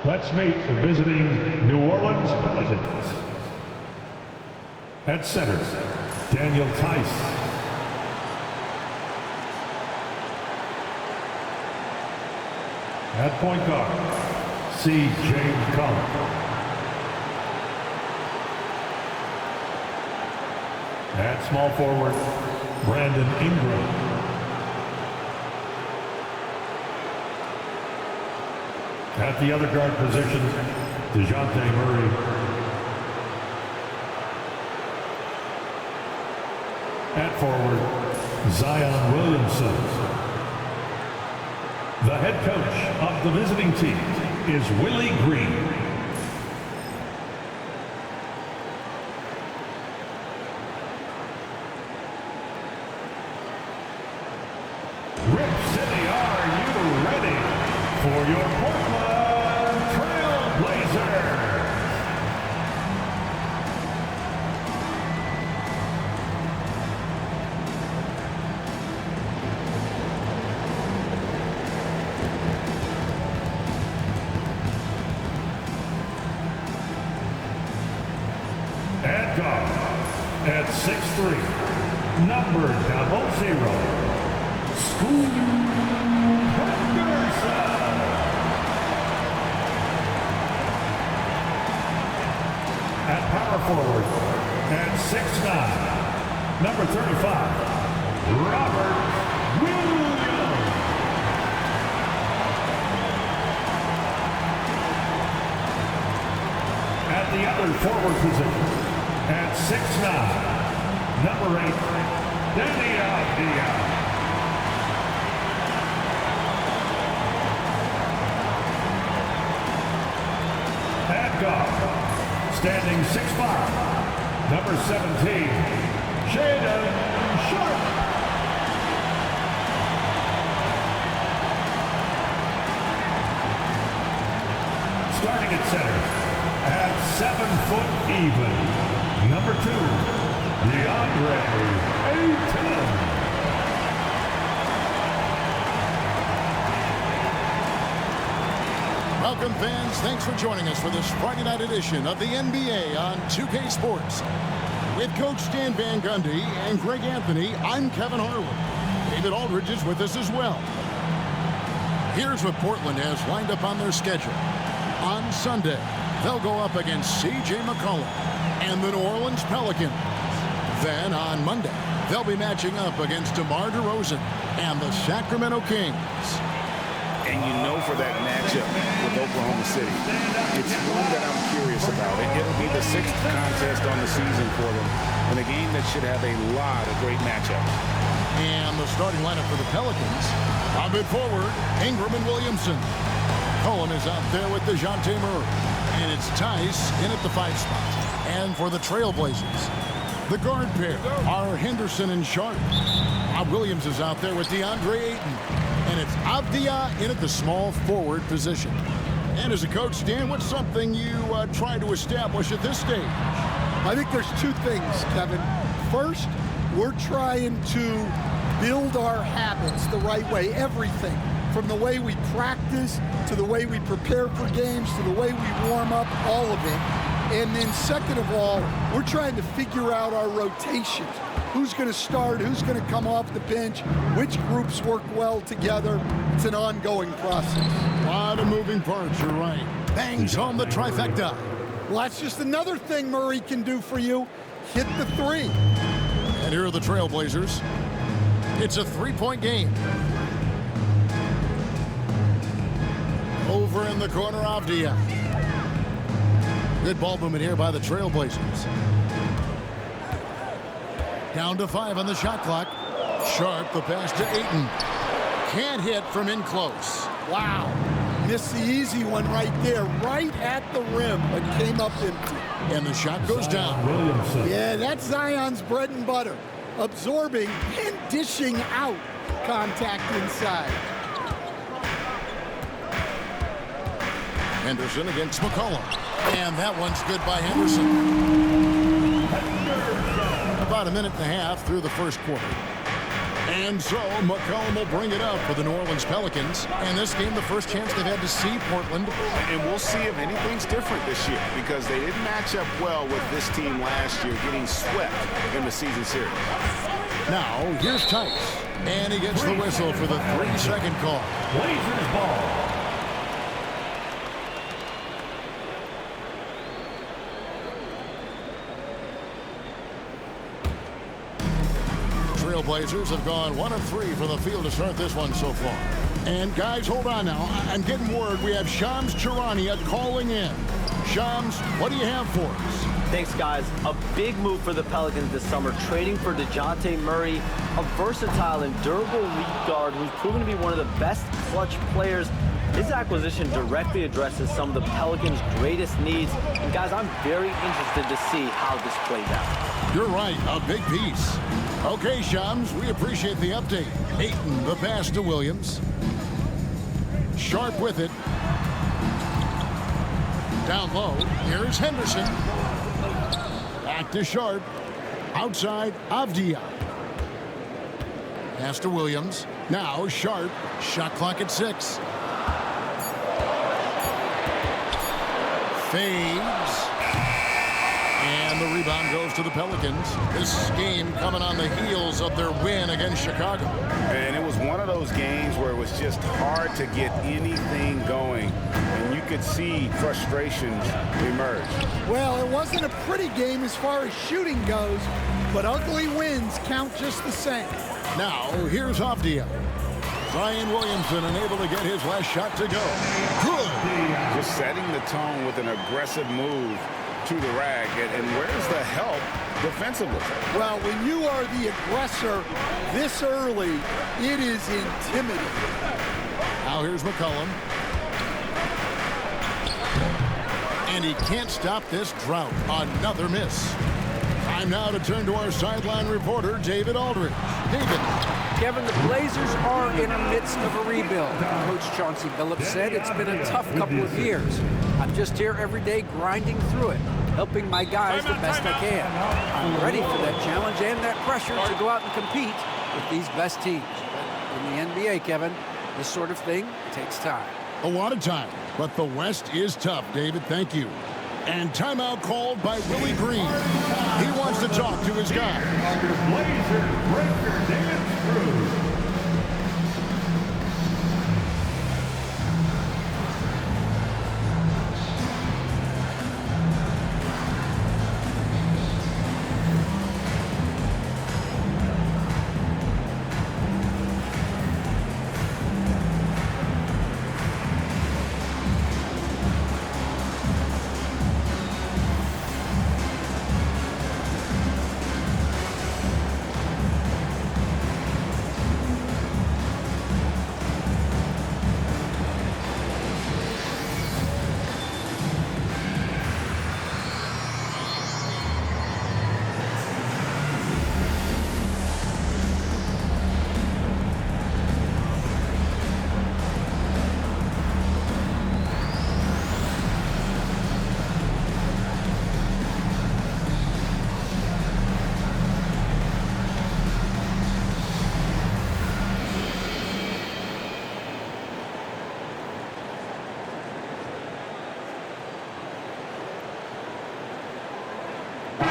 Let's meet the visiting New Orleans Pelicans. At center, Daniel Tice. At point guard, C.J. McCollum. At small forward, Brandon Ingram. At the other guard position, DeJounte Murray. At forward, Zion Williamson. The head coach of the visiting team is Willie Green. Rip City, are you ready for your Portland Trailblazers? At guard, at 6'3", number 00, Scoot Henderson. At power forward, at 6'9", number 35, Robert Williams. At the other forward position, at 6'9", number 8, Danny Avdia. At guard, standing 6'5", number 17, Shaedon Sharpe. Starting at center, at 7 foot even, number 2, DeAndre Ayton. Welcome, fans. Thanks for joining us for this Friday night edition of the NBA on 2K Sports. With Coach Stan Van Gundy and Greg Anthony, I'm Kevin Harlan. David Aldridge is with us as well. Here's what Portland has lined up on their schedule. On Sunday, they'll go up against C.J. McCollum and the New Orleans Pelicans. Then on Monday, they'll be matching up against DeMar DeRozan and the Sacramento Kings. And you know, for that matchup with Oklahoma City, it's one that I'm curious about. It'll be the 6th contest on the season for them, and a game that should have a lot of great matchups. And the starting lineup for the Pelicans, on mid forward, Ingram and Williamson. Cohen is out there with DeJounte Murray, and it's Tice in at the 5 spot. And for the Trailblazers, the guard pair are Henderson and Sharpe. Bob Williams is out there with DeAndre Ayton. And it's Avdia in at the small forward position. And as a coach, Dan, what's something you try to establish at this stage? I think there's 2 things, Kevin. First, we're trying to build our habits the right way. Everything, from the way we practice, to the way we prepare for games, to the way we warm up, all of it. And then second of all, we're trying to figure out our rotations. Who's going to start? Who's going to come off the bench? Which groups work well together? It's an ongoing process. A lot of moving parts, you're right. Bangs home the trifecta. Well, that's just another thing Murray can do for you. Hit the 3. And here are the Trailblazers. It's a 3-point game. Over in the corner, Avdia. Good ball movement here by the Trailblazers. Down to 5 on the shot clock. Sharpe, the pass to Ayton. Can't hit from in close. Wow. Missed the easy one right there, right at the rim, but came up empty. And the shot goes down. Williamson. Yeah, that's Zion's bread and butter. Absorbing and dishing out contact inside. Henderson against McCollum. And that one's good by Henderson. About a minute and a half through the first quarter. And so McCollum will bring it up for the New Orleans Pelicans. And this game, the first chance they've had to see Portland. And we'll see if anything's different this year, because they didn't match up well with this team last year, getting swept in the season series. Now, here's Tice. And he gets the whistle for the 3-second call. Blazers ball. Trailblazers have gone 1 of 3 from the field to start this one so far. And guys, hold on now. I'm getting word we have Shams Charania calling in. Shams, what do you have for us? Thanks, guys. A big move for the Pelicans this summer, trading for DeJounte Murray, a versatile and durable lead guard who's proven to be one of the best clutch players. His acquisition directly addresses some of the Pelicans' greatest needs. And, guys, I'm very interested to see how this plays out. You're right, a big piece. Okay, Shams, we appreciate the update. Ayton, the pass to Williams. Sharp with it. Down low, here's Henderson. Back to Sharp. Outside, Avdia. Pass to Williams. Now Sharp. Shot clock at 6. Fades. And the rebound goes to the Pelicans. This game coming on the heels of their win against Chicago. And it was one of those games where it was just hard to get anything going. And you could see frustrations emerge. Well, it wasn't a pretty game as far as shooting goes, but ugly wins count just the same. Now, here's Avdia. Zion Williamson unable to get his last shot to go. Good. Just setting the tone with an aggressive move to the rack. And where's the help defensively? Well, when you are the aggressor this early, it is intimidating. Now here's McCollum. And he can't stop this drought. Another miss. Time now to turn to our sideline reporter, David Aldridge. David. Kevin, the Blazers are in the midst of a rebuild. Coach Chauncey Billups said it's been a tough couple of years. I'm just here every day grinding through it, helping my guys the best I can. I'm ready for that challenge and that pressure to go out and compete with these best teams. But in the NBA, Kevin, this sort of thing takes time. A lot of time, but the West is tough, David. Thank you. And timeout called by Willie Green. He wants to talk to his guy. Blazer breaker dance through.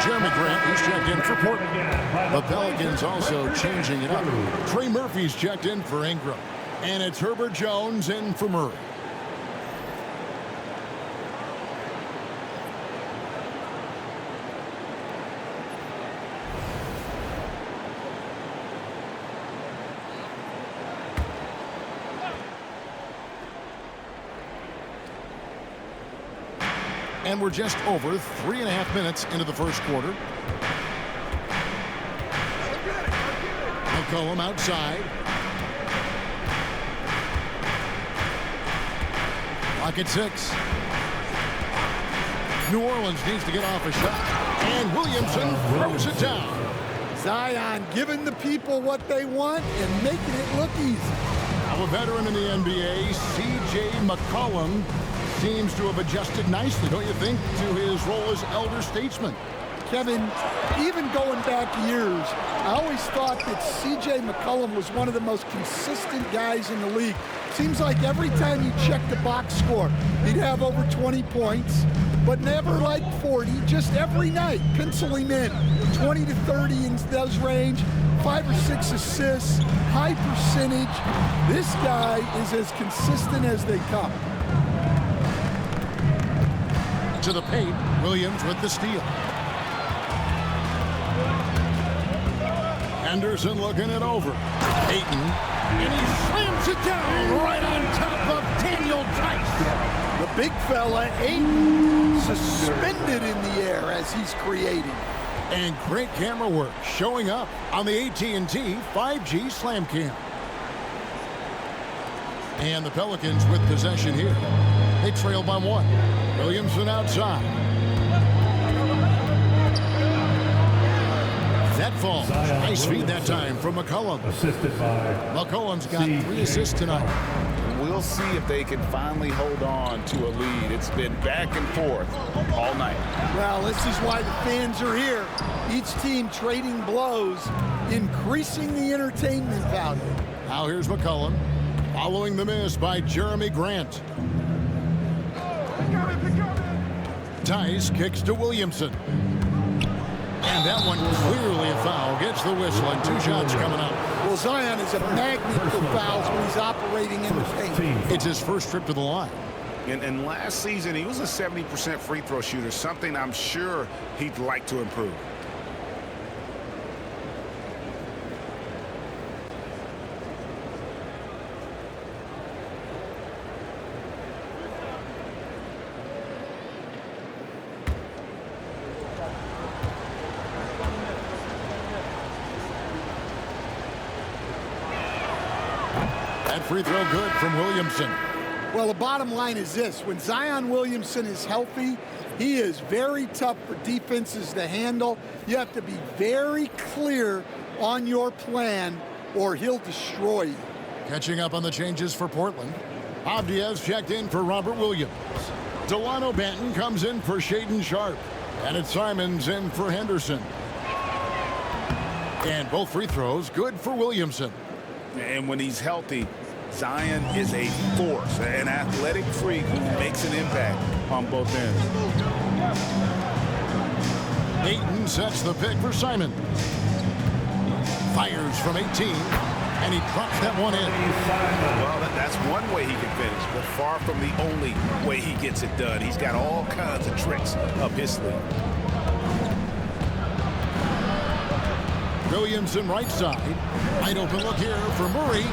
Jeremy Grant, who's checked in for Portland. The Pelicans also changing it up. Trey Murphy's checked in for Ingram. And it's Herbert Jones in for Murray. And we're just over 3.5 minutes into the first quarter. McCollum outside. Clock at 6. New Orleans needs to get off a shot. And Williamson throws it down. Zion giving the people what they want and making it look easy. Now a veteran in the NBA, C.J. McCollum, seems to have adjusted nicely, don't you think, to his role as elder statesman. Kevin, even going back years, I always thought that C.J. McCollum was one of the most consistent guys in the league. Seems like every time you check the box score, he'd have over 20 points, but never like 40, just every night, pencil him in. 20 to 30 in those range, 5 or 6 assists, high percentage. This guy is as consistent as they come. To the paint, Williams with the steal. Anderson looking it over. Ayton, and he slams it down right on top of Daniel Tice. The big fella, Ayton, suspended in the air as he's creating. And great camera work showing up on the AT&T 5G Slam Cam. And the Pelicans with possession here. They trail by 1. Williamson outside. That falls. Nice feed that time from McCollum. Assisted by McCollum's got 3 assists tonight. We'll see if they can finally hold on to a lead. It's been back and forth all night. Well, this is why the fans are here. Each team trading blows, increasing the entertainment value. Now here's McCollum, following the miss by Jeremy Grant. Tice kicks to Williamson. And that one clearly a foul. Gets the whistle and 2 shots coming up. Well, Zion is a magnet for fouls when he's operating in the paint. It's his first trip to the line. And last season, he was a 70% free throw shooter, something I'm sure he'd like to improve. That free throw good from Williamson. Well, the bottom line is this. When Zion Williamson is healthy, he is very tough for defenses to handle. You have to be very clear on your plan or he'll destroy you. Catching up on the changes for Portland. Abdias checked in for Robert Williams. Delano Banton comes in for Shaedon Sharpe. And it's Simons in for Henderson. And both free throws good for Williamson. And when he's healthy, Zion is a force, an athletic freak who makes an impact on both ends. Ayton sets the pick for Simon. Fires from 18, and he drops that one in. Well, that's one way he can finish, but far from the only way he gets it done. He's got all kinds of tricks up his sleeve. Williamson right side. Wide open look here for Murray.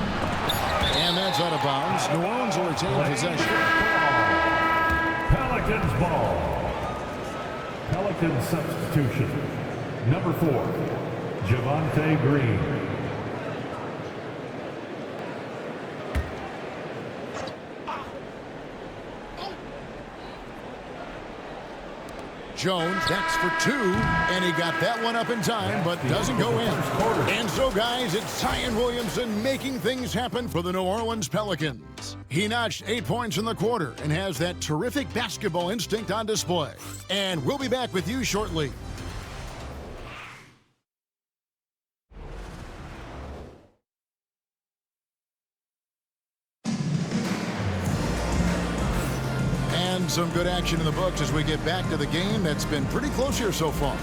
And that's out of bounds. New Orleans will retain possession. Pelicans ball. Pelicans substitution. Number 4, Javonte Green. Jones, that's for 2, and he got that one up in time, but doesn't go in. And so, guys, it's Zion Williamson making things happen for the New Orleans Pelicans. He notched 8 points in the quarter and has that terrific basketball instinct on display. And we'll be back with you shortly. Some good action in the books as we get back to the game that's been pretty close here so far.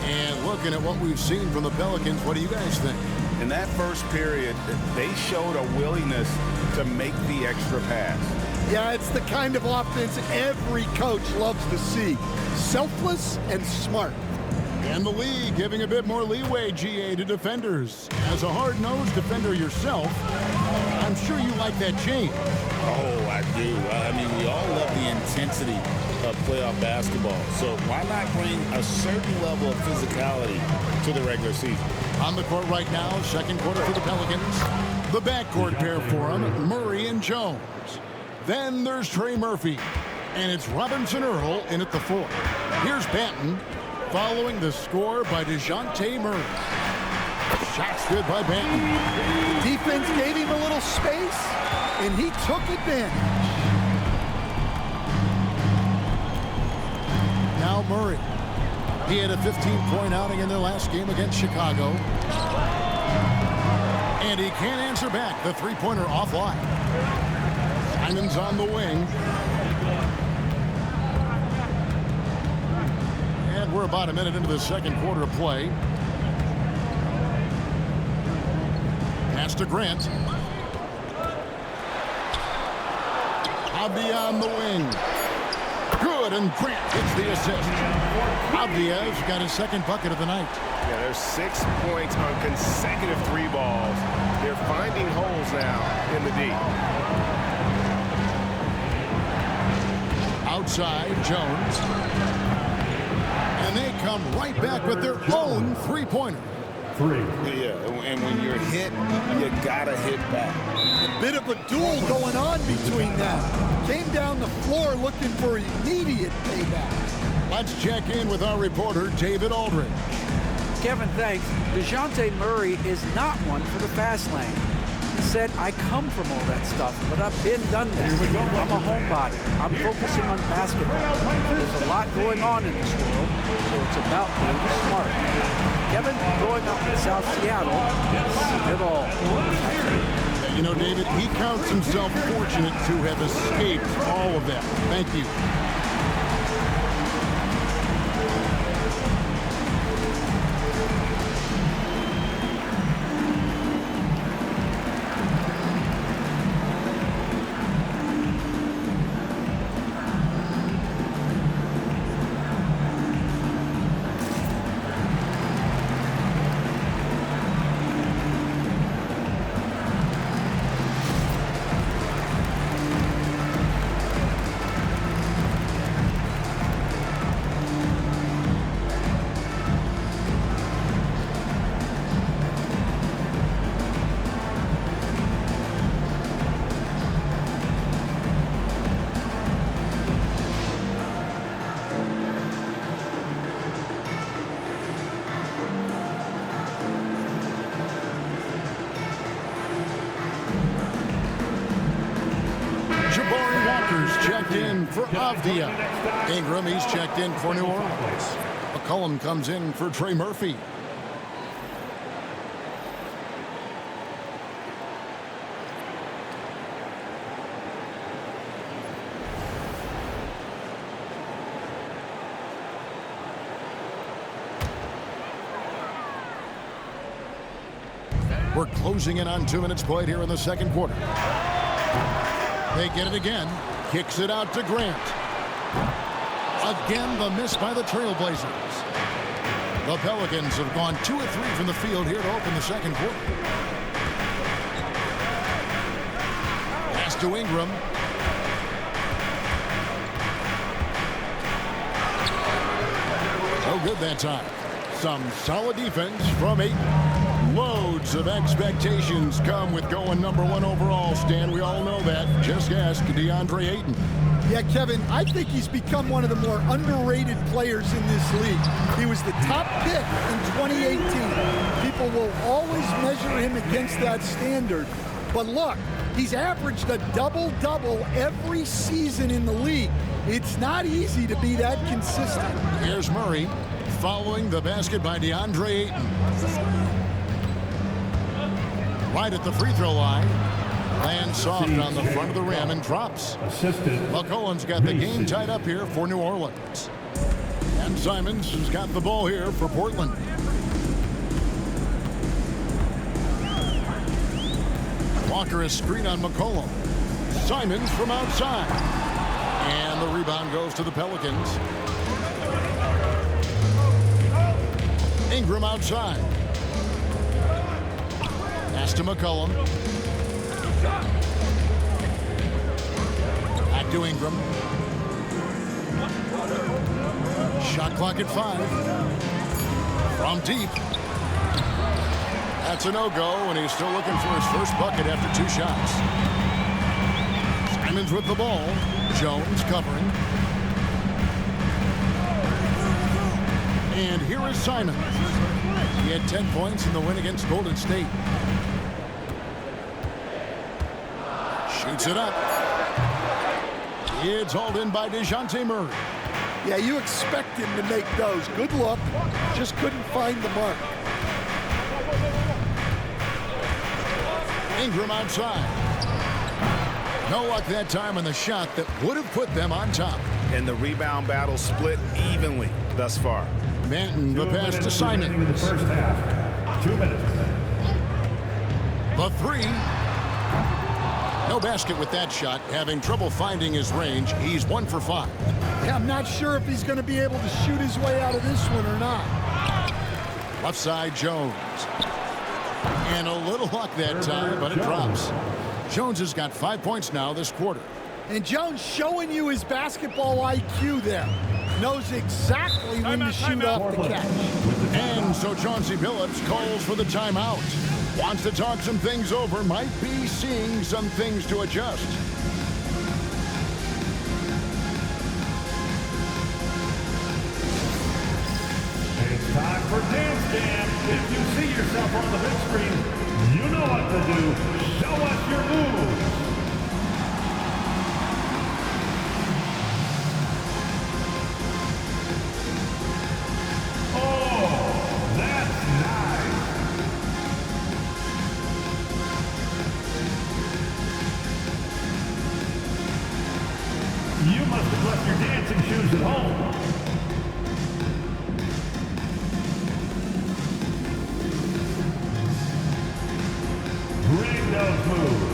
And looking at what we've seen from the Pelicans, what do you guys think? In that first period, they showed a willingness to make the extra pass. Yeah, it's the kind of offense every coach loves to see. Selfless and smart. And the league giving a bit more leeway, GA, to defenders. As a hard-nosed defender yourself, I'm sure you like that change. Oh, I do. I mean, we all love the intensity of playoff basketball. So why not bring a certain level of physicality to the regular season? On the court right now, second quarter for the Pelicans. The backcourt pair for them, Murray and Jones. Then there's Trey Murphy. And it's Robinson Earl in at the 4. Here's Banton, following the score by DeJounte Murray. Shots good by Banton. Defense gave him a little space, and he took advantage. Now Murray. He had a 15-point outing in their last game against Chicago. And he can't answer back. The three-pointer offline. Simons on the wing. And we're about a minute into the second quarter of play. Pass to Grant. Abdia on the wing. Good, and Grant gets the assist. Abdia's got his second bucket of the night. Yeah, there's 6 points on consecutive three balls. They're finding holes now in the D. Outside, Jones. And they come right back with their own three-pointer. Yeah, and when you're hit, you gotta hit back. A bit of a duel going on between them. Came down the floor looking for immediate payback. Let's check in with our reporter, David Aldridge. Kevin, thanks. DeJounte Murray is not one for the fast lane. He said, I come from all that stuff, but I've been done this. I'm a homebody. I'm focusing on basketball. There's a lot going on in this world, so it's about being smart. Kevin, growing up in South Seattle, seen it all. You know, David, he counts himself fortunate to have escaped all of that. Thank you. Checked in for Avdia. Ingram, he's checked in for New Orleans. McCollum comes in for Trey Murphy. We're closing in on 2 minutes played here in the second quarter. They get it again. Kicks it out to Grant. Again, the miss by the Trailblazers. The Pelicans have gone 2 of 3 from the field here to open the second quarter. Pass to Ingram. No good that time. Some solid defense from Ayton. Loads of expectations come with going #1 overall, Stan. We all know that. Just ask DeAndre Ayton. Yeah, Kevin, I think he's become one of the more underrated players in this league. He was the top pick in 2018. People will always measure him against that standard. But look, he's averaged a double-double every season in the league. It's not easy to be that consistent. Here's Murray following the basket by DeAndre Ayton. Right at the free throw line. Lands soft on the front of the rim and drops. McCollum's got the game tied up here for New Orleans. And Simons has got the ball here for Portland. Walker is screen on McCollum. Simons from outside. And the rebound goes to the Pelicans. Ingram outside. Pass to McCollum. Back to Ingram. Shot clock at 5. From deep. That's a no-go, and he's still looking for his first bucket after 2 shots. Simons with the ball. Jones covering. And here is Simons. He had 10 points in the win against Golden State. Shoots it up. It's hauled in by DeJounte Murray. Yeah, you expect him to make those. Good look, just couldn't find the mark. Ingram outside. No luck that time on the shot that would have put them on top. And the rebound battle split evenly thus far. Manton, the pass to Simons. In the first half. 2 minutes. The three. No basket with that shot. Having trouble finding his range. He's 1 for 5. Yeah, I'm not sure if he's going to be able to shoot his way out of this one or not. Left side, Jones. And a little luck that time, but it drops. Jones has got 5 points now this quarter. And Jones showing you his basketball IQ there. Knows exactly when to shoot off the catch. And so Chauncey Billups calls for the timeout. Wants to talk some things over. Might be seeing some things to adjust. It's time for Dance Cam. If you see yourself on the big screen, you know what to do. Show us your moves. Oh, that's nice. You must have left your dancing shoes at home. Bring those moves.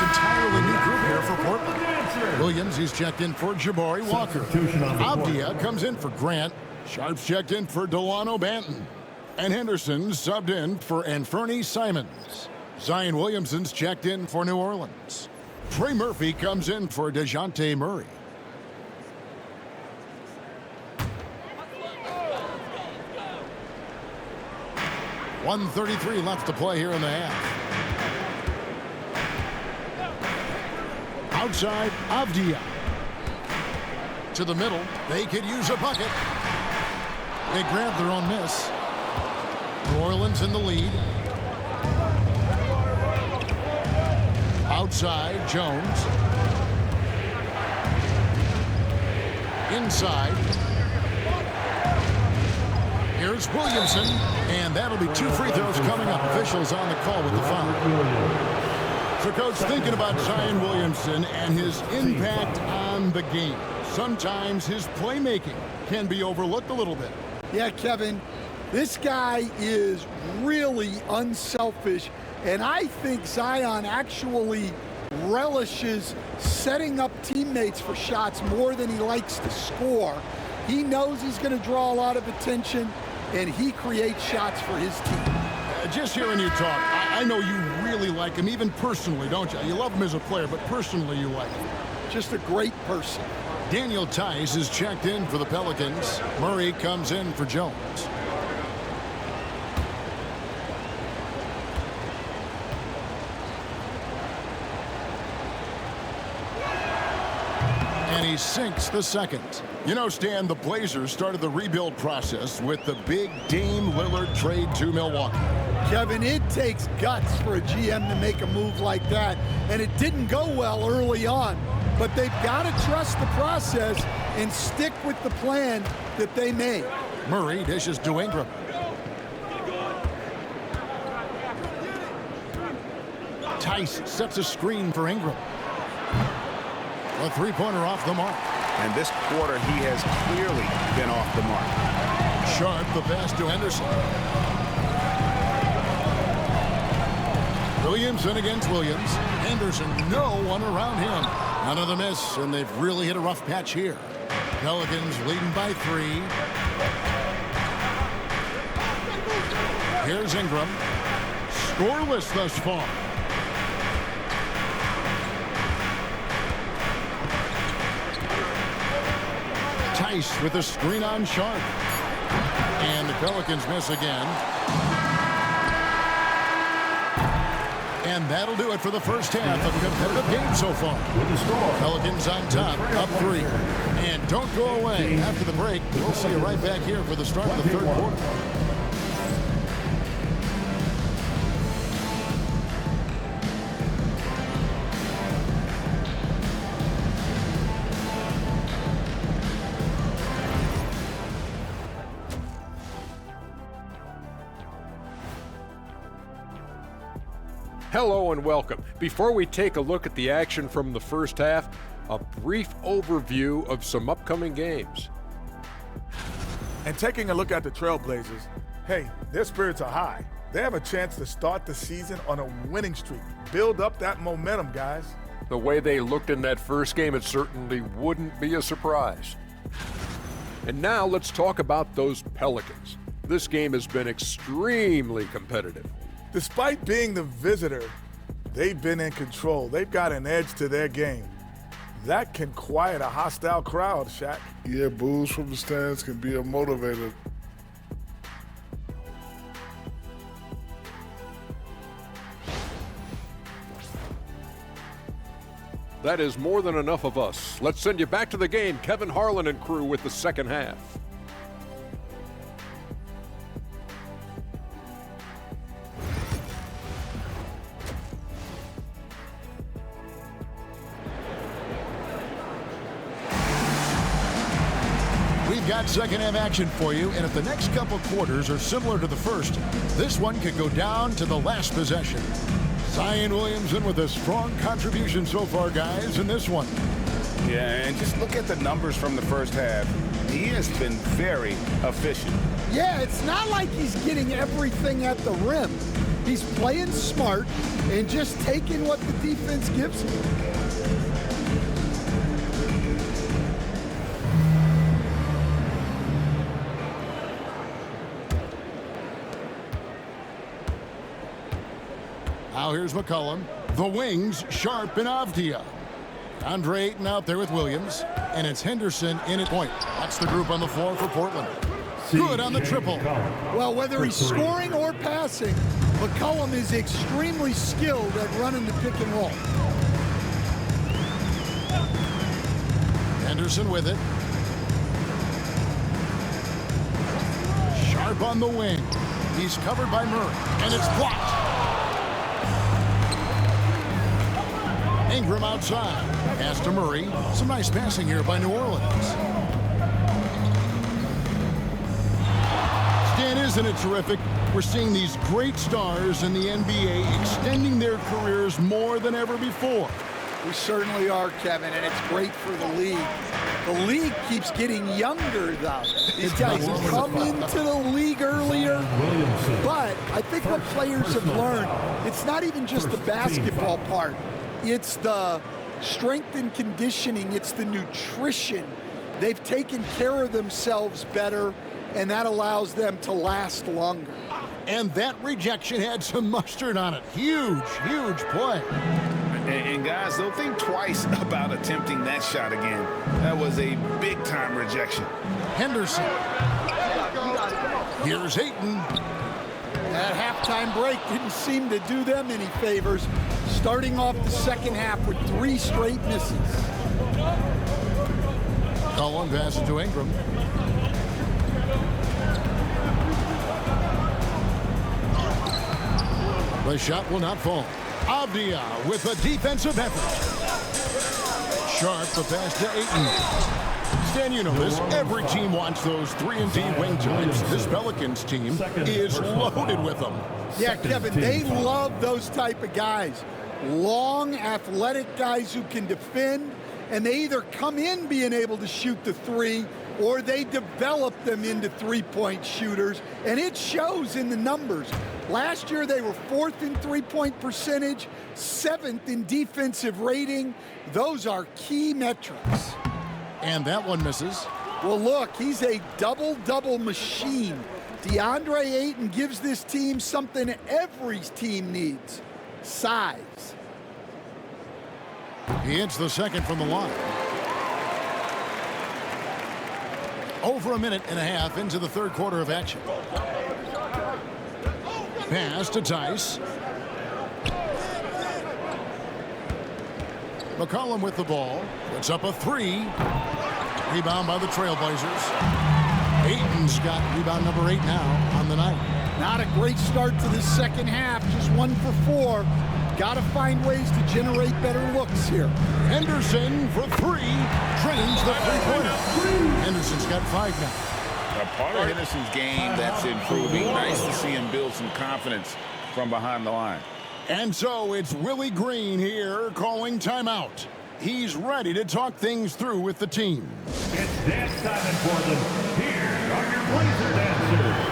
Entirely new group here for Portland. Williams, he's checked in for Jabari Walker. Avdia comes in for Grant. Sharp's checked in for Delano Banton. And Henderson subbed in for Anferny Simons. Zion Williamson's checked in for New Orleans. Trey Murphy comes in for DeJounte Murray. .133 left to play here in the half. Outside, Avdia. To the middle. They could use a bucket. They grab their own miss. New Orleans in the lead. Outside, Jones. Inside. Here's Williamson. And that'll be 2 free throws coming up. Officials on the call with the foul. So, Coach, thinking about Zion Williamson and his impact on the game. Sometimes his playmaking can be overlooked a little bit. Yeah, Kevin, this guy is really unselfish, and I think Zion actually relishes setting up teammates for shots more than he likes to score. He knows he's going to draw a lot of attention, and he creates shots for his team. Just hearing you talk, I know you really like him, even personally, don't you? You love him as a player, but personally you like him. Just a great person. Daniel Tice is checked in for the Pelicans. Murray comes in for Jones. And he sinks the second. You know, Stan, the Blazers started the rebuild process with the big Dame Lillard trade to Milwaukee. Kevin, it takes guts for a GM to make a move like that, and it didn't go well early on. But they've got to trust the process and stick with the plan that they made. Murray dishes to Ingram. Tice sets a screen for Ingram. A three-pointer off the mark. And this quarter, he has clearly been off the mark. Sharp, the pass to Henderson. Williamson against Williams. Henderson, no one around him. Another miss, and they've really hit a rough patch here. Pelicans leading by 3. Here's Ingram. scoreless thus far. Tice with a screen on Sharp. And the Pelicans miss again. And that'll do it for the first half of a competitive game so far. With the score, Pelicans on top, up 3. And don't go away. After the break, we'll see you right back here for the start of the third quarter. Hello and welcome. Before we take a look at the action from the first half, a brief overview of some upcoming games. And taking a look at the Trailblazers, hey, their spirits are high. They have a chance to start the season on a winning streak. Build up that momentum, guys. The way they looked in that first game, it certainly wouldn't be a surprise. And now let's talk about those Pelicans. This game has been extremely competitive. Despite being the visitor, they've been in control. They've got an edge to their game. That can quiet a hostile crowd, Shaq. Yeah, boos from the stands can be a motivator. That is more than enough of us. Let's send you back to the game. Kevin Harlan and crew with the second half. We've got second half action for you, and if the next couple quarters are similar to the first, this one could go down to the last possession. Zion Williamson with a strong contribution so far, guys, in this one. Yeah, and just look at the numbers from the first half. He has been very efficient. Yeah, it's not like he's getting everything at the rim. He's playing smart and just taking what the defense gives him. Now here's McCollum. The wings, Sharp and Avdia. Andre Ayton out there with Williams. And it's Henderson in at point. That's the group on the floor for Portland. Good on the triple. Well, whether he's scoring or passing, McCollum is extremely skilled at running the pick and roll. Henderson with it. Sharp on the wing. He's covered by Murray. And it's blocked. Ingram outside. Pass to Murray. Some nice passing here by New Orleans. Stan, isn't it terrific? We're seeing these great stars in the NBA extending their careers more than ever before. We certainly are, Kevin, and it's great for the league. The league keeps getting younger, though. These guys come into the league earlier, but I think what players have learned, it's not even just the basketball part. It's the strength and conditioning. It's the nutrition. They've taken care of themselves better, and that allows them to last longer. And that rejection had some mustard on it. Huge, huge play. And guys, don't think twice about attempting that shot again. That was a big-time rejection. Henderson. Here's Ayton. That halftime break didn't seem to do them any favors, starting off the second half with 3 straight misses. Cullen passes to Ingram. The shot will not fall. Avdia with a defensive effort. Sharp the pass to Ayton. Stan, you know this. Every team wants those 3-and-D wing types. This Pelicans team is loaded with them. Yeah, Kevin, they love those type of guys. Long, athletic guys who can defend, and they either come in being able to shoot the 3, or they develop them into 3-point shooters, and it shows in the numbers. Last year, they were 4th in 3-point percentage, 7th in defensive rating. Those are key metrics. And that one misses. Well, look, he's a double-double machine. DeAndre Ayton gives this team something every team needs: size. He hits the second from the line. Over a minute and a half into the third quarter of action. Pass to Tice. McCollum with the ball. Puts up a three. Rebound by the Trailblazers. Ayton's got rebound number 8 now on the night. Not a great start to the second half. Just 1 for 4. Got to find ways to generate better looks here. Henderson for 3. Drains the three-pointer. Henderson's got 5 now. A part of Henderson's game that's improving. Nice to see him build some confidence from behind the line. And so it's Willie Green here calling timeout. He's ready to talk things through with the team. It's dance time for them. Here are your Blazer dancers.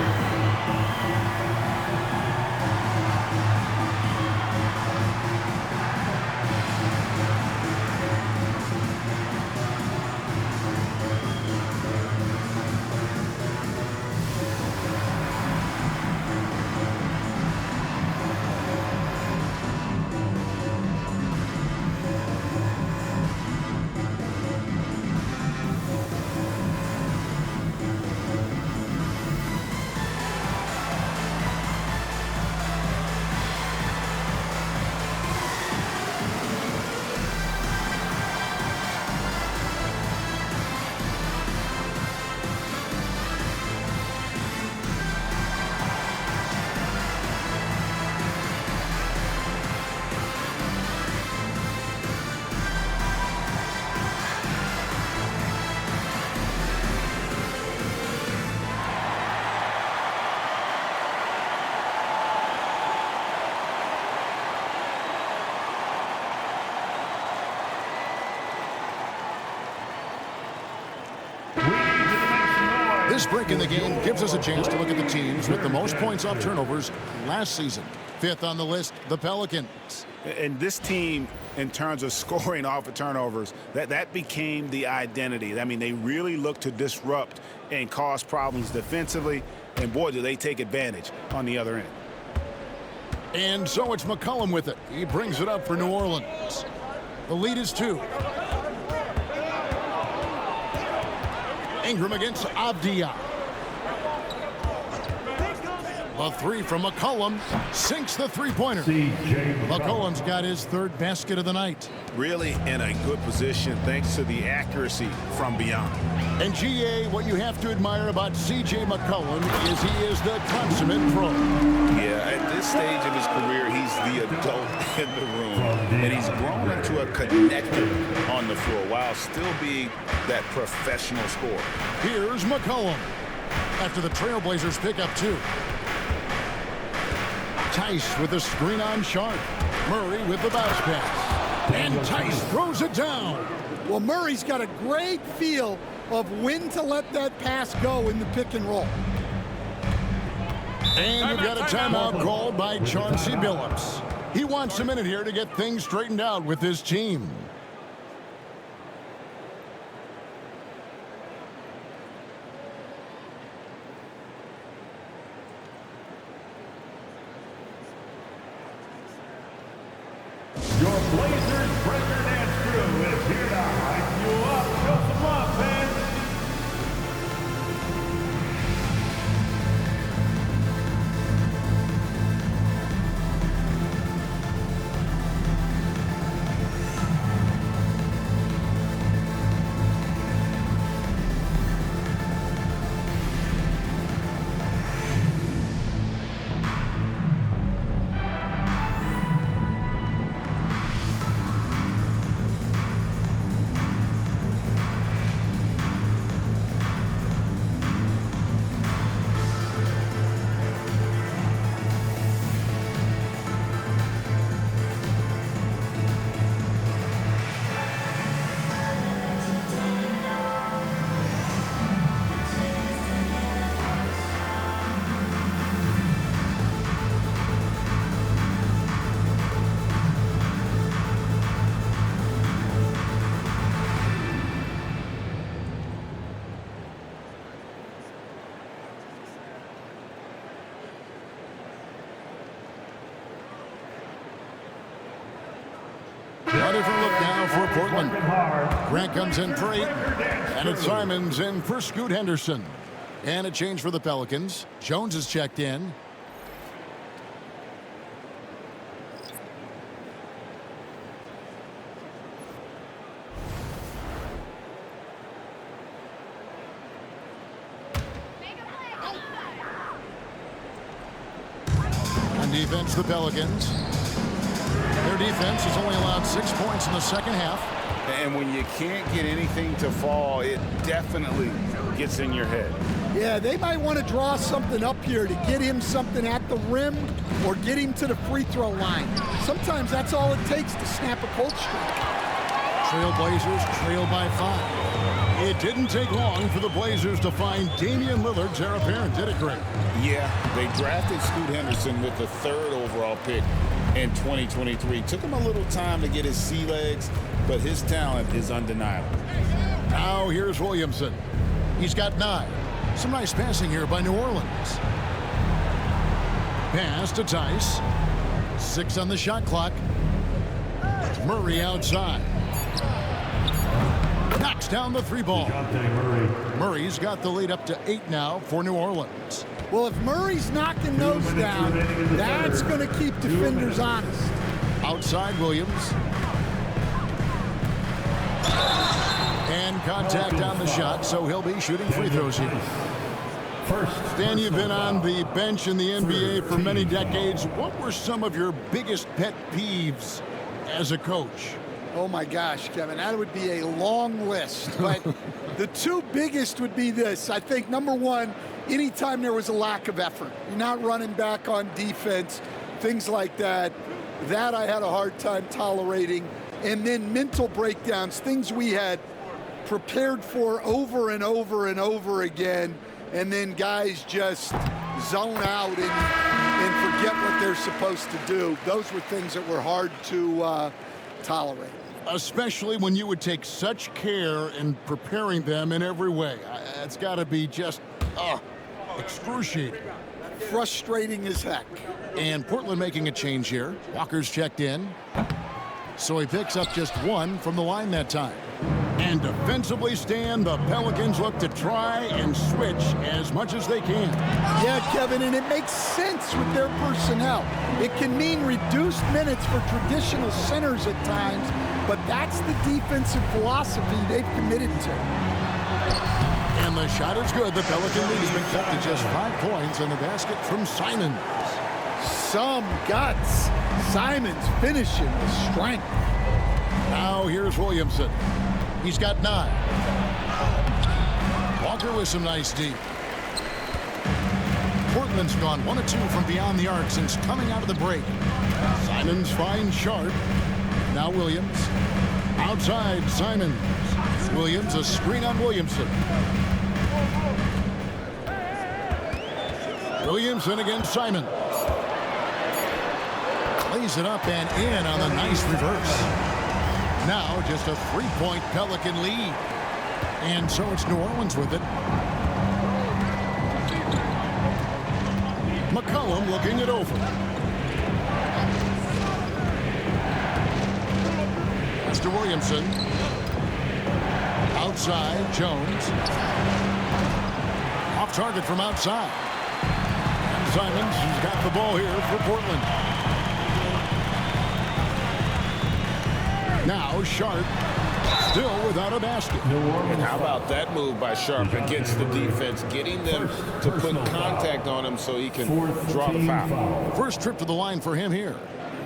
This break in the game gives us a chance to look at the teams with the most points off turnovers last season. 5th on the list, the Pelicans. And this team, in terms of scoring off of turnovers, that became the identity. I mean, they really look to disrupt and cause problems defensively, and boy, do they take advantage on the other end. And so it's McCollum with it. He brings it up for New Orleans. The lead is 2. Ingram against Avdia. The 3 from McCollum sinks the three-pointer. McCollum's got his 3rd basket of the night. Really in a good position thanks to the accuracy from beyond. And GA, what you have to admire about C.J. McCollum is he is the consummate pro. Yeah, at this stage of his career, he's the adult in the room. And he's grown into a connector on the floor while still being that professional scorer. Here's McCollum after the Trailblazers pick up 2. Tice with the screen on Sharp. Murray with the bounce pass. And Tice throws it down. Well, Murray's got a great feel of when to let that pass go in the pick and roll. And we've got a timeout called by Chauncey Billups. He wants a minute here to get things straightened out with his team. Your Blazers Breaker Dance crew is here to hype you up. Show some love, fans. A different look now for Portland. Grant comes in for 8, and it's Simons in for Scoot Henderson. And a change for the Pelicans. Jones is checked in. On defense, the Pelicans. Their defense has only allowed 6 points in the second half. And when you can't get anything to fall, it definitely gets in your head. Yeah, they might want to draw something up here to get him something at the rim or get him to the free throw line. Sometimes that's all it takes to snap a cold streak. Trailblazers trail by 5. It didn't take long for the Blazers to find Damian Lillard's heir apparent, did it, Greg? Yeah, they drafted Scoot Henderson with the 3rd overall pick in 2023. Took him a little time to get his sea legs, but his talent is undeniable. Now here's Williamson. He's got 9. Some nice passing here by New Orleans. Pass to Tice. 6 on the shot clock. Murray outside. Knocks down the 3 ball. Murray's got the lead up to 8 now for New Orleans. Well, if Murray's knocking those down, that's going to keep defenders honest. Outside Williams. And contact on the shot, so he'll be shooting free throws here. Stan, you've been on the bench in the NBA for many decades. What were some of your biggest pet peeves as a coach? Oh my gosh, Kevin, that would be a long list. But the 2 biggest would be this. I think number 1, anytime there was a lack of effort, you're not running back on defense, things like that. That I had a hard time tolerating. And then mental breakdowns, things we had prepared for over and over and over again, and then guys just zone out and forget what they're supposed to do. Those were things that were hard to tolerate. Especially when you would take such care in preparing them in every way. It's got to be just excruciating. Frustrating as heck. And Portland making a change here. Walker's checked in. So he picks up just 1 from the line that time. And defensively, Stan, the Pelicans look to try and switch as much as they can. Yeah, Kevin, and it makes sense with their personnel. It can mean reduced minutes for traditional centers at times, but that's the defensive philosophy they've committed to. And the shot is good. The Pelican lead has been cut to just 5 points on the basket from Simons. Some guts. Simons finishing with strength. Now here's Williamson. He's got 9. Walker with some nice deep. Portland's gone 1 of 2 from beyond the arc since coming out of the break. Simons finds Sharp. Now Williams. Outside Simons. Williams, a screen on Williamson. Williamson against Simons. Lays it up and in on a nice reverse. Now just a 3-point Pelican lead. And so it's New Orleans with it. McCollum looking it over. Pass to Williamson. Outside, Jones. Off target from outside. And Simons has got the ball here for Portland. Now Sharp, still without a basket. And how about that move by Sharp against the defense, getting them to put contact on him so he can draw the foul. First trip to the line for him here.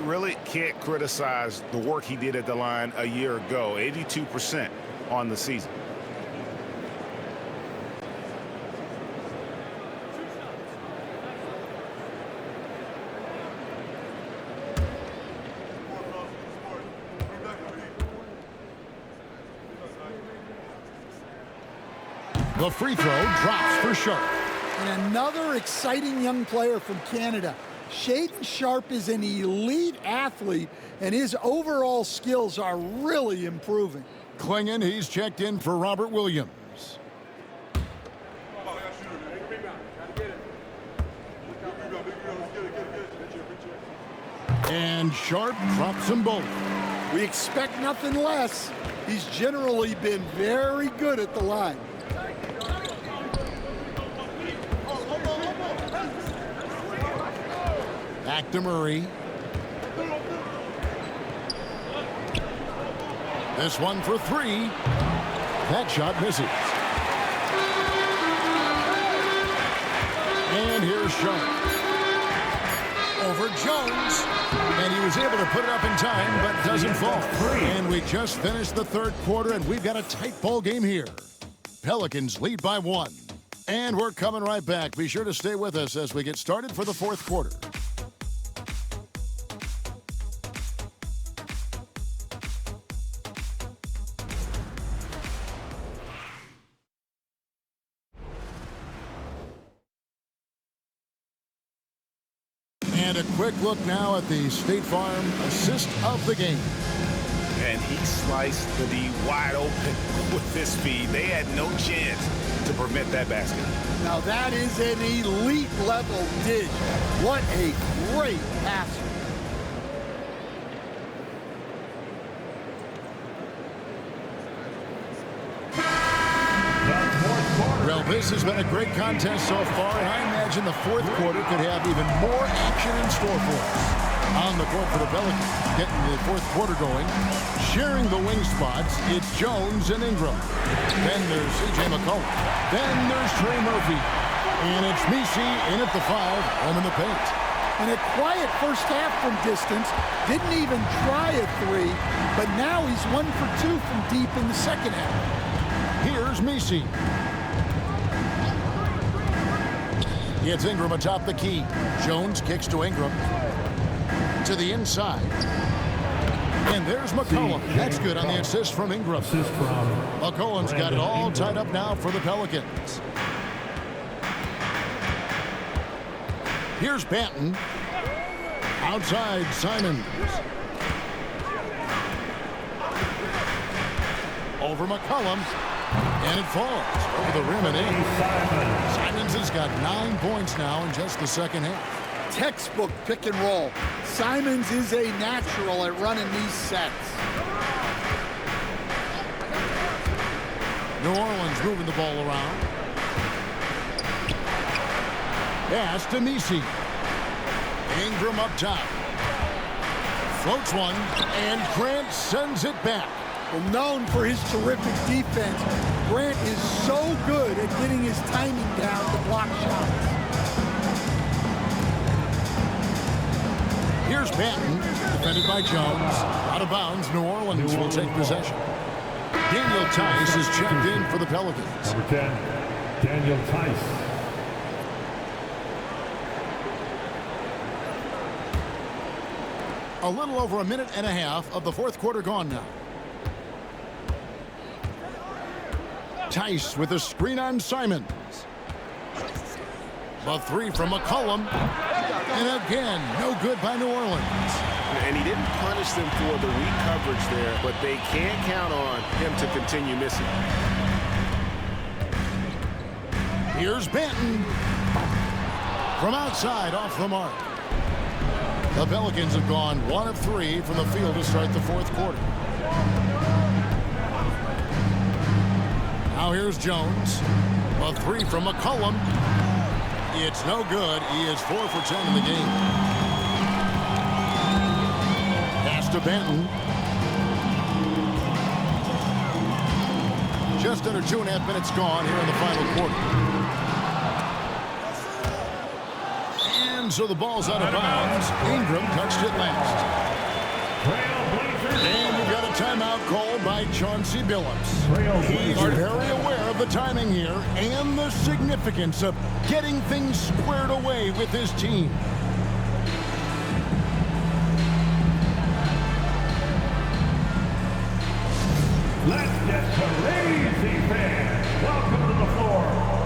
Really can't criticize the work he did at the line a year ago. 82% on the season. The free throw drops for Sharp. And another exciting young player from Canada. Shaedon Sharp is an elite athlete, and his overall skills are really improving. Klingon, he's checked in for Robert Williams. And Sharp drops them both. We expect nothing less. He's generally been very good at the line. Back to Murray. This one for three. That shot misses. And here's Sharp. Over Jones. And he was able to put it up in time, but doesn't fall. And we just finished the third quarter, and we've got a tight ball game here. Pelicans lead by 1. And we're coming right back. Be sure to stay with us as we get started for the fourth quarter. And a quick look now at the State Farm assist of the game. And he sliced the D wide open with his speed. They had no chance to prevent that basket. Now that is an elite level dig. What a great passer. Well, this has been a great contest so far, and I imagine the fourth quarter could have even more action in store for us. On the court for the Pelicans, getting the fourth quarter going. Sharing the wing spots, it's Jones and Ingram. Then there's C.J. McCollum. Then there's Trey Murphy. And it's Messi in at the 5, home in the paint. And a quiet first half from distance. Didn't even try a 3, but now he's 1 for 2 from deep in the second half. Here's Messi. It's Ingram atop the key. Jones kicks to Ingram. To the inside. And there's McCollum. That's good on the assist from Ingram. McCollum's got it all tied up now for the Pelicans. Here's Banton. Outside, Simons. Over McCollum. And it falls over the rim and in. Simons has got 9 points now in just the second half. Textbook pick and roll. Simons is a natural at running these sets. New Orleans moving the ball around. Pass to Messi. Ingram up top. Floats one, and Grant sends it back. Well, known for his terrific defense, Grant is so good at getting his timing down to block shots. Here's Banton, defended by Jones. Out of bounds, New Orleans will take possession. Daniel Tice is checked in for the Pelicans. Number 10, Daniel Tice. A little over a minute and a half of the fourth quarter gone now. Tice with a screen on Simons. The 3 from McCollum. And again, no good by New Orleans. And he didn't punish them for the weak coverage there, but they can't count on him to continue missing. Here's Banton. From outside, off the mark. The Pelicans have gone 1 of 3 from the field to start the fourth quarter. Now here's Jones. A 3 from McCollum. It's no good. He is 4 for 10 in the game. Pass to Banton. Just under 2.5 minutes gone here in the final quarter. And so the ball's out of bounds. Ingram touched it last. And we've got a timeout called by Chauncey Billups. He's very aware of the timing here and the significance of getting things squared away with his team. Let's get crazy, fans. Welcome to the floor,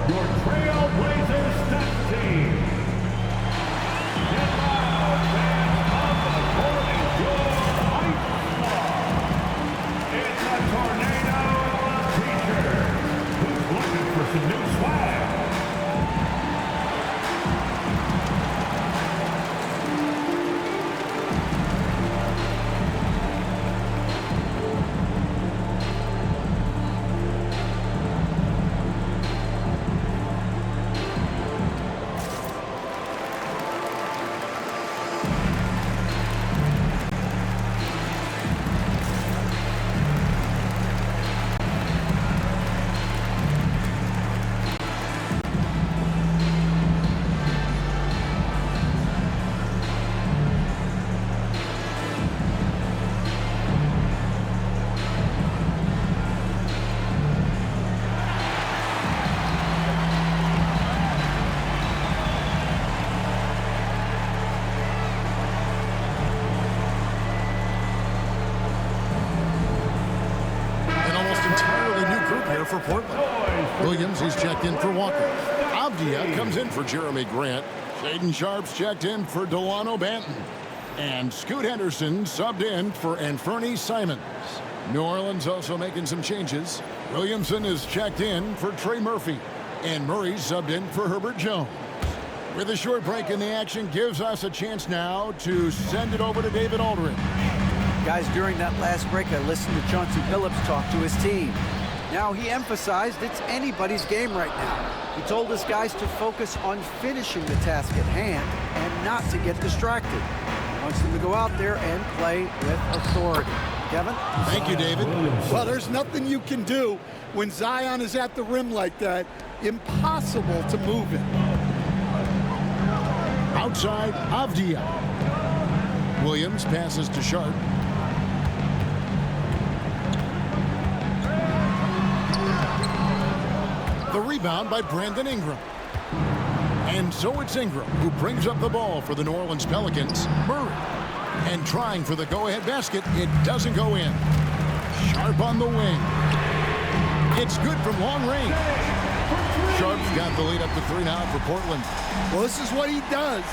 your Trailblazers stat team. Get loud, fans, on the court is your hype star. It's a tornado of teachers who's looking for some new swag. here for Portland. Williams, he's checked in for Walker. Avdia comes in for Jeremy Grant. Shaden Sharp's checked in for Delano Banton. And Scoot Henderson subbed in for Anferny Simons. New Orleans also making some changes. Williamson is checked in for Trey Murphy. And Murray subbed in for Herbert Jones. With a short break in the action, gives us a chance now to send it over to David Aldridge. Guys, during that last break, I listened to Chauncey Billups talk to his team. Now, he emphasized it's anybody's game right now. He told his guys to focus on finishing the task at hand and not to get distracted. He wants them to go out there and play with authority. Kevin? Thank you, David. Well, there's nothing you can do when Zion is at the rim like that. Impossible to move him. Outside, Avdia. Williams passes to Sharp. The rebound by Brandon Ingram. And so it's Ingram who brings up the ball for the New Orleans Pelicans. Murray. And trying for the go-ahead basket, it doesn't go in. Sharp on the wing. It's good from long range. Sharp's got the lead up to 3 now for Portland. Well, this is what he does.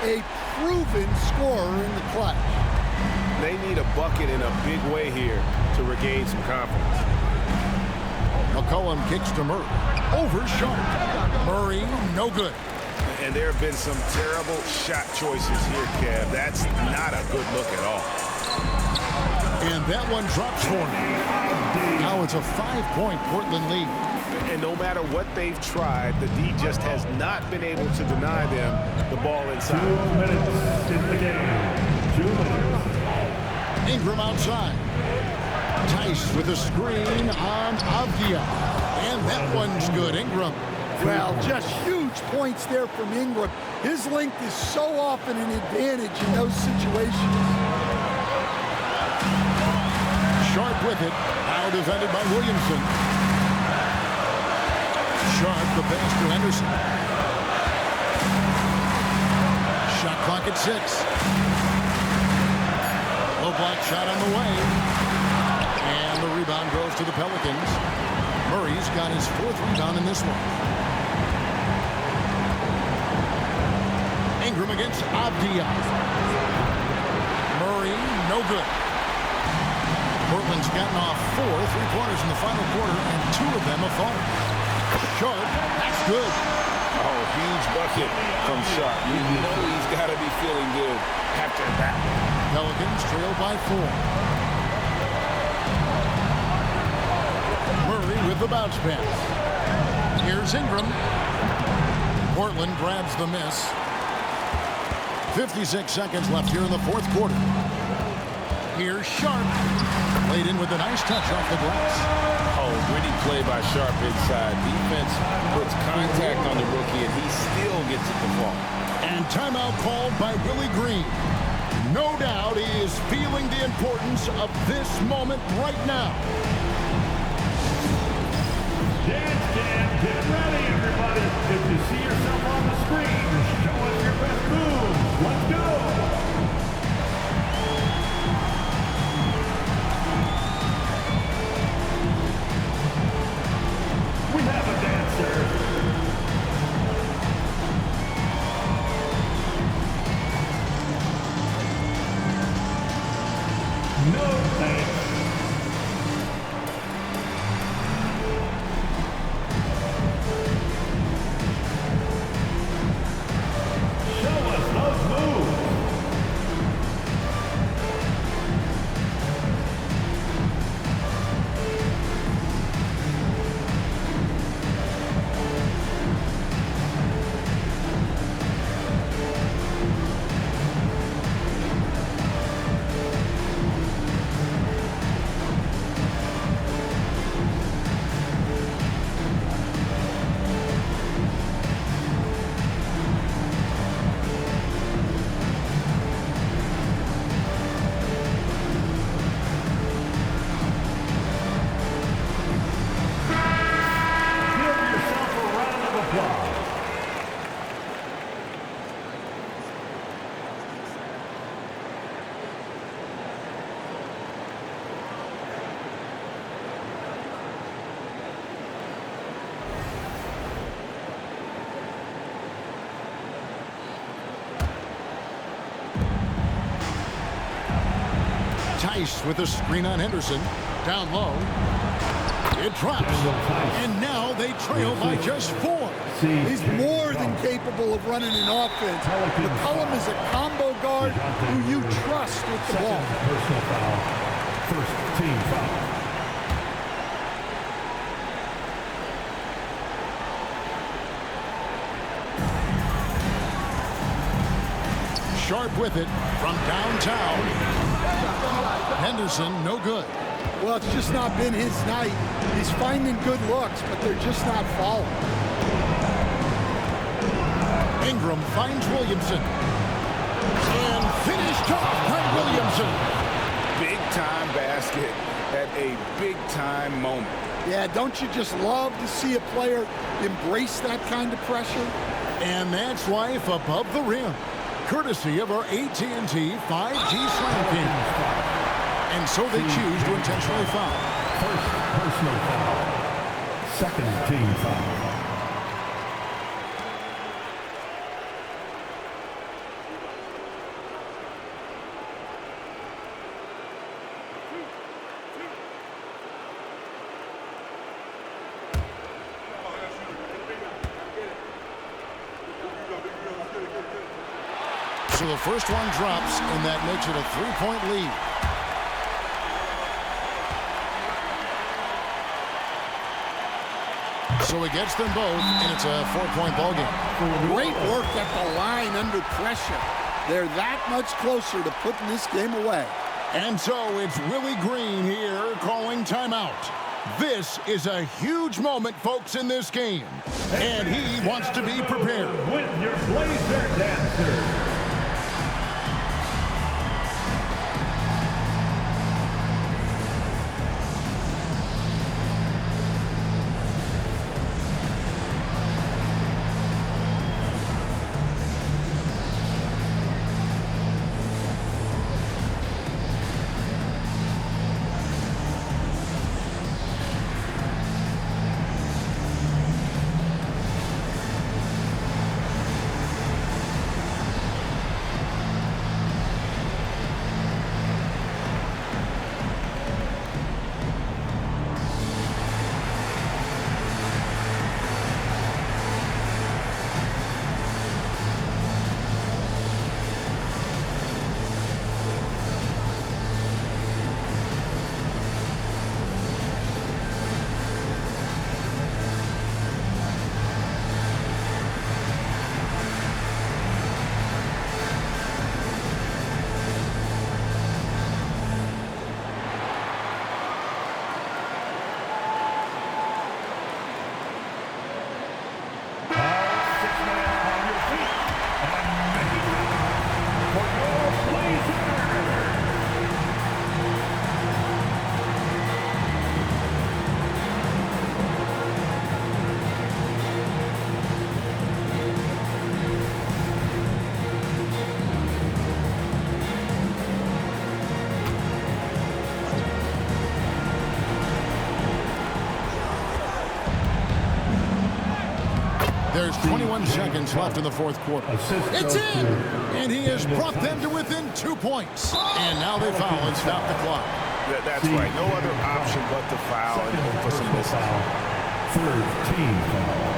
A proven scorer in the clutch. They need a bucket in a big way here to regain some confidence. McCollum kicks to Murray. Over Sharp. Murray, no good. And there have been some terrible shot choices here, Kev. That's not a good look at all. And that one drops for him. Now it's a 5-point Portland lead. And no matter what they've tried, the D just has not been able to deny them the ball inside. 2 minutes in the game. 2 minutes. Ingram outside. Tice with a screen on Avdia. And that one's good. Ingram. Well, just huge points there from Ingram. His length is so often an advantage in those situations. Sharp with it. Now defended by Williamson. Sharp, the pass to Henderson. Shot clock at 6. Low block shot on the way. And the rebound goes to the Pelicans. Murray's got his 4th rebound in this one. Ingram against Avdia. Murray, no good. Portland's gotten off 4 3-pointers in the final quarter, and 2 of them have fallen. Sharp, that's good. Oh, huge bucket from Sharp. You know he's got to be feeling good after that. Pelicans trail by 4. Murray with the bounce pass. Here's Ingram. Portland grabs the miss. 56 seconds left here in the 4th quarter. Here's Sharp. Laid in with a nice touch off the glass. Oh, gritty play by Sharp inside. Defense puts contact on the rookie, and he still gets it to fall. And timeout called by Willie Green. No doubt he is feeling the importance of this moment right now. Dance Cam, get ready, everybody. If you see yourself on the screen, show us your best moves. Let's go. We have a dancer. No thanks. Show us those moves. Tice with a screen on Henderson. Down low. It drops. And now they trail by just 4. He's more than capable of running an offense. McCollum is a combo guard who you trust with the ball. Personal foul. First team foul. Sharp with it from downtown. Henderson, no good. Well, it's just not been his night. He's finding good looks, but they're just not falling. Ingram finds Williamson. And finished off by Williamson. Big-time basket at a big-time moment. Yeah, don't you just love to see a player embrace that kind of pressure? And that's life above the rim. Courtesy of our AT&T 5G Slam King. And so they choose to intentionally foul. First personal foul. Second team foul. So the first one drops, and that makes it a 3-point lead. So he gets them both, and it's a 4-point ball game. Great work at the line under pressure. They're that much closer to putting this game away. And so it's Willie Green here calling timeout. This is a huge moment, folks, in this game. And he wants to be prepared. With your Blazer dancers. There's 21 seconds left in the fourth quarter. It's in! And he has brought them to within 2 points. And now they foul and stop the clock. That's right. No other option but to foul and hope for some misses. Third team foul.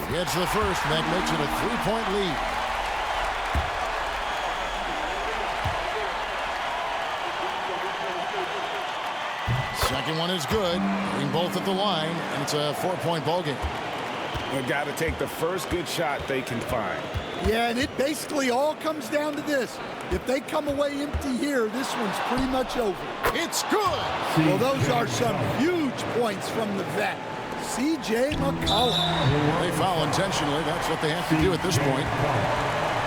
Gets the first, and that makes it a 3-point lead. Second one is good. Hitting both at the line, and it's a 4-point ball game. They've got to take the first good shot they can find. Yeah, and it basically all comes down to this. If they come away empty here, this one's pretty much over. It's good! Well, those are some huge points from the vet. C.J. McCollum. They foul intentionally. That's what they have to do at this point.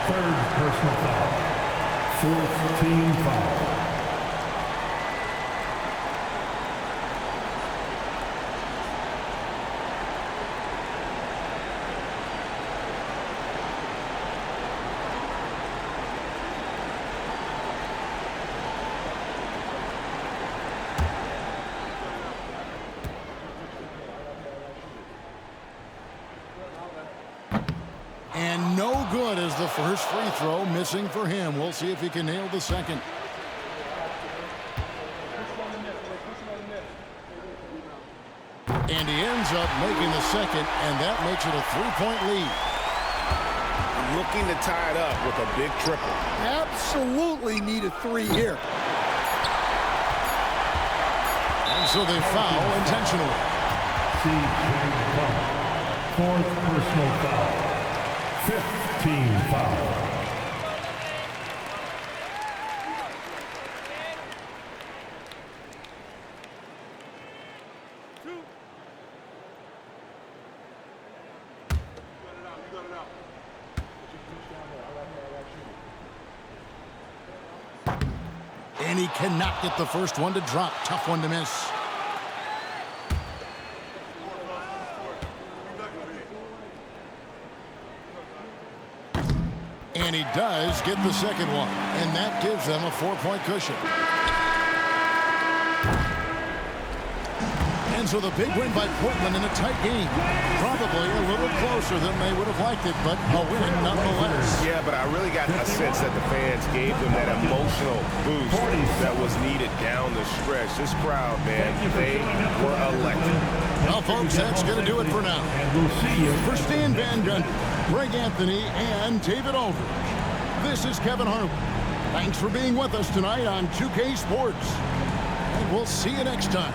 Third personal foul. Fourth team foul. And no good as the first free throw, missing for him. We'll see if he can nail the second. And he ends up making the second, and that makes it a 3-point lead. Looking to tie it up with a big triple. Absolutely need a 3 here. And so they foul intentionally. Fourth personal foul. 15 foul. And he cannot get the first one to drop. Tough one to miss. And he does get the second one. And that gives them a 4-point cushion. And so the big win by Portland in a tight game. Probably a little closer than they would have liked it, but a win nonetheless. Yeah, but I really got a sense that the fans gave them that emotional boost that was needed down the stretch. This crowd, man, they were electric. Well, folks, that's going to do it for now. And we'll see you. For Stan Van Gundy, Greg Anthony, and David Aldridge, this is Kevin Harlan. Thanks for being with us tonight on 2K Sports. And we'll see you next time.